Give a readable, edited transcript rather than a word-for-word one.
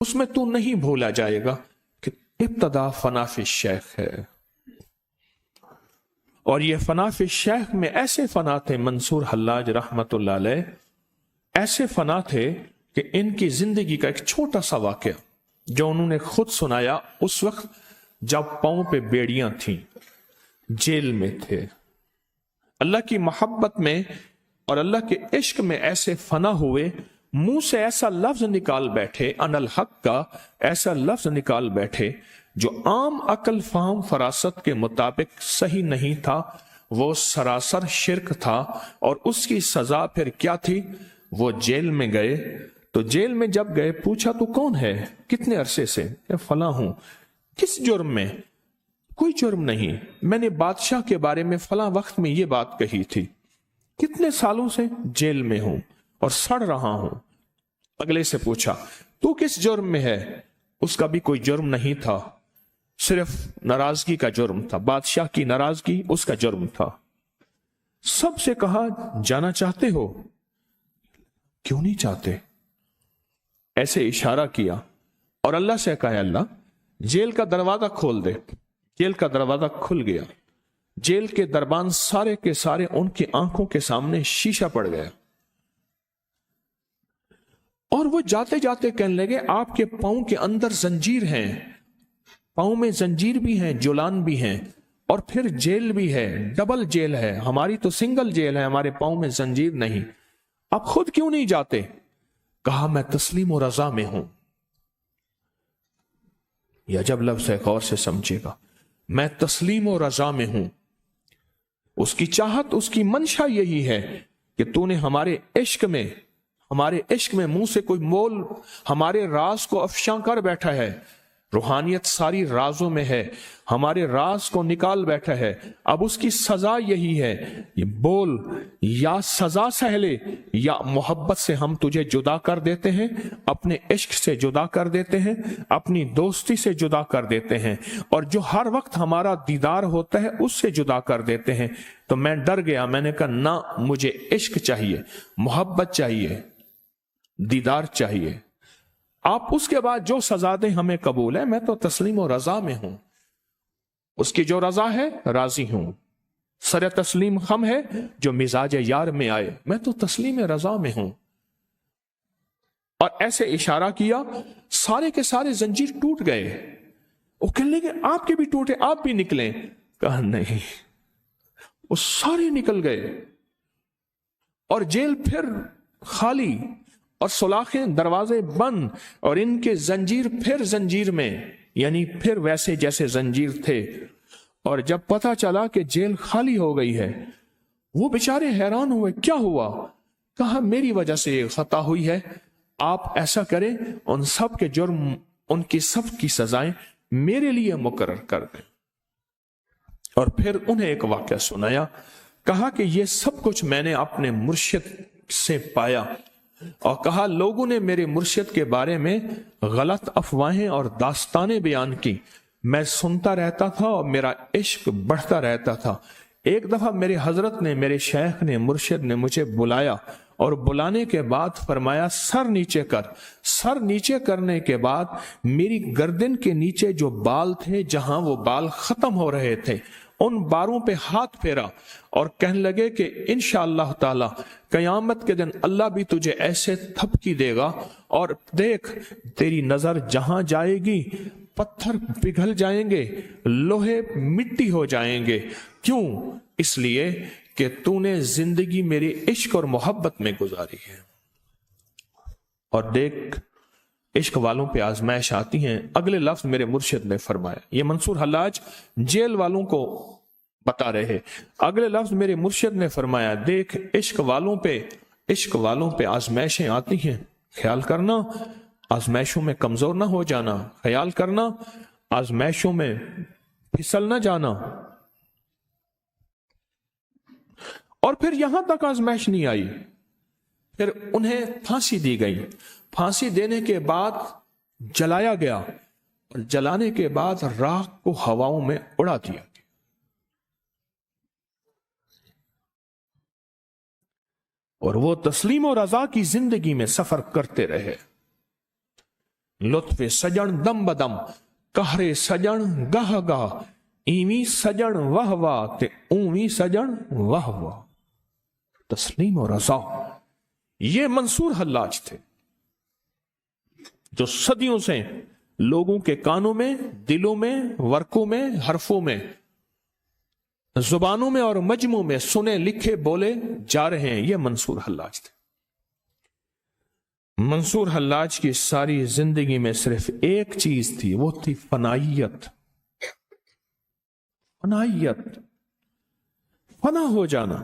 اس میں تو نہیں بھولا جائے گا کہ ابتدا فنا فی الشیخ ہے، اور یہ فنا فی الشیخ میں ایسے فنا تھے منصور حلاج رحمت اللہ علیہ، ایسے فنا تھے کہ ان کی زندگی کا ایک چھوٹا سا واقعہ جو انہوں نے خود سنایا اس وقت جب پاؤں پہ بیڑیاں تھیں، جیل میں تھے، اللہ کی محبت میں اور اللہ کے عشق میں ایسے فنا ہوئے، منہ سے ایسا لفظ نکال بیٹھے، ان الحق کا ایسا لفظ نکال بیٹھے جو عام عقل فہم فراست کے مطابق صحیح نہیں تھا، وہ سراسر شرک تھا، اور اس کی سزا پھر کیا تھی؟ وہ جیل میں گئے، تو جیل میں جب گئے پوچھا تو کون ہے، کتنے عرصے سے؟ فلاں ہوں۔ کس جرم میں؟ کوئی جرم نہیں، میں نے بادشاہ کے بارے میں فلاں وقت میں یہ بات کہی تھی۔ کتنے سالوں سے؟ جیل میں ہوں اور سڑ رہا ہوں۔ اگلے سے پوچھا تو کس جرم میں ہے؟ اس کا بھی کوئی جرم نہیں تھا، صرف ناراضگی کا جرم تھا، بادشاہ کی ناراضگی اس کا جرم تھا۔ سب سے کہا جانا چاہتے ہو؟ کیوں نہیں چاہتے؟ ایسے اشارہ کیا اور اللہ سے کہا اللہ جیل کا دروازہ کھول دے۔ جیل کا دروازہ کھل گیا، جیل کے دربان سارے کے سارے ان کی آنکھوں کے سامنے شیشہ پڑ گیا، اور وہ جاتے جاتے کہنے لگے آپ کے پاؤں کے اندر زنجیر ہیں، پاؤں میں زنجیر بھی ہیں، جولان بھی ہیں، اور پھر جیل بھی ہے، ڈبل جیل ہے، ہماری تو سنگل جیل ہے، ہمارے پاؤں میں زنجیر نہیں، آپ خود کیوں نہیں جاتے؟ کہا میں تسلیم و رضا میں ہوں۔ یا جب لفظ ہے غور سے سمجھے گا، میں تسلیم و رضا میں ہوں۔ اس کی چاہت، اس کی منشا یہی ہے کہ تو نے ہمارے عشق میں منہ سے کوئی مول ہمارے راز کو افشاں کر بیٹھا ہے، روحانیت ساری رازوں میں ہے، ہمارے راز کو نکال بیٹھا ہے، اب اس کی سزا یہی ہے، یہ بول یا سزا سہ لے یا محبت سے ہم تجھے جدا کر دیتے ہیں، اپنے عشق سے جدا کر دیتے ہیں، اپنی دوستی سے جدا کر دیتے ہیں، اور جو ہر وقت ہمارا دیدار ہوتا ہے اس سے جدا کر دیتے ہیں۔ تو میں ڈر گیا، میں نے کہا نہ، مجھے عشق چاہیے، محبت چاہیے، دیدار چاہیے، آپ اس کے بعد جو سزا دیں ہمیں قبول ہے، میں تو تسلیم و رضا میں ہوں، اس کی جو رضا ہے راضی ہوں، سر تسلیم خم ہے جو مزاج یار میں آئے، میں تو تسلیم رضا میں ہوں۔ اور ایسے اشارہ کیا، سارے کے سارے زنجیر ٹوٹ گئے، وہ کہنے لگے آپ کے بھی ٹوٹے، آپ بھی نکلیں، کہا نہیں، وہ سارے نکل گئے، اور جیل پھر خالی، اور سلاخیں دروازے بند، اور ان کے زنجیر پھر زنجیر میں، یعنی پھر ویسے جیسے زنجیر تھے۔ اور جب پتہ چلا کہ جیل خالی ہو گئی ہے، وہ بیچارے حیران ہوئے، کیا ہوا؟ کہا میری وجہ سے یہ خطا ہوئی ہے، آپ ایسا کریں ان سب کے جرم، ان کی سب کی سزائیں میرے لیے مقرر کر دیں۔ اور پھر انہیں ایک واقعہ سنایا، کہا کہ یہ سب کچھ میں نے اپنے مرشد سے پایا، اور کہا لوگوں نے میرے مرشد کے بارے میں غلط افواہیں اور داستانیں بیان کی، میں سنتا رہتا تھا اور میرا عشق بڑھتا رہتا تھا۔ ایک دفعہ میرے حضرت نے، میرے شیخ نے، مرشد نے مجھے بلایا، اور بلانے کے بعد فرمایا سر نیچے کر۔ سر نیچے کرنے کے بعد میری گردن کے نیچے جو بال تھے، جہاں وہ بال ختم ہو رہے تھے، ان باروں پہ ہاتھ پھیرا اور کہنے لگے کہ انشاءاللہ تعالی قیامت کے دن اللہ بھی تجھے ایسے تھپکی دے گا، اور دیکھ تیری نظر جہاں جائے گی پتھر پگھل جائیں گے، لوہے مٹی ہو جائیں گے۔ کیوں؟ اس لیے کہ تو نے زندگی میری عشق اور محبت میں گزاری ہے۔ اور دیکھ عشق والوں پہ آزمائش آتی ہیں۔ اگلے لفظ میرے مرشد نے فرمایا، یہ منصور حلاج جیل والوں کو بتا رہے، اگلے لفظ میرے مرشد نے فرمایا، دیکھ عشق والوں پہ آزمائشیں آتی ہیں، خیال کرنا آزمائشوں میں کمزور نہ ہو جانا، خیال کرنا آزمائشوں میں پھسل نہ جانا۔ اور پھر یہاں تک آزمائش نہیں آئی، پھر انہیں پھانسی دی گئی، پھانسی دینے کے بعد جلایا گیا، اور جلانے کے بعد راکھ کو ہواؤں میں اڑا دیا گیا۔ اور وہ تسلیم و رضا کی زندگی میں سفر کرتے رہے۔ لطف سجن دم بدم قہر سجن گاہ گاہ ایویں سجن واہ واہ تے اویں سجن واہ واہ. تسلیم و رضا یہ منصور حلاج تھے جو صدیوں سے لوگوں کے کانوں میں، دلوں میں، ورقوں میں، حرفوں میں، زبانوں میں اور مجموعوں میں سنے لکھے بولے جا رہے ہیں. یہ منصور حلاج تھے. منصور حلاج کی ساری زندگی میں صرف ایک چیز تھی، وہ تھی فنائیت. فنائیت، فنا ہو جانا.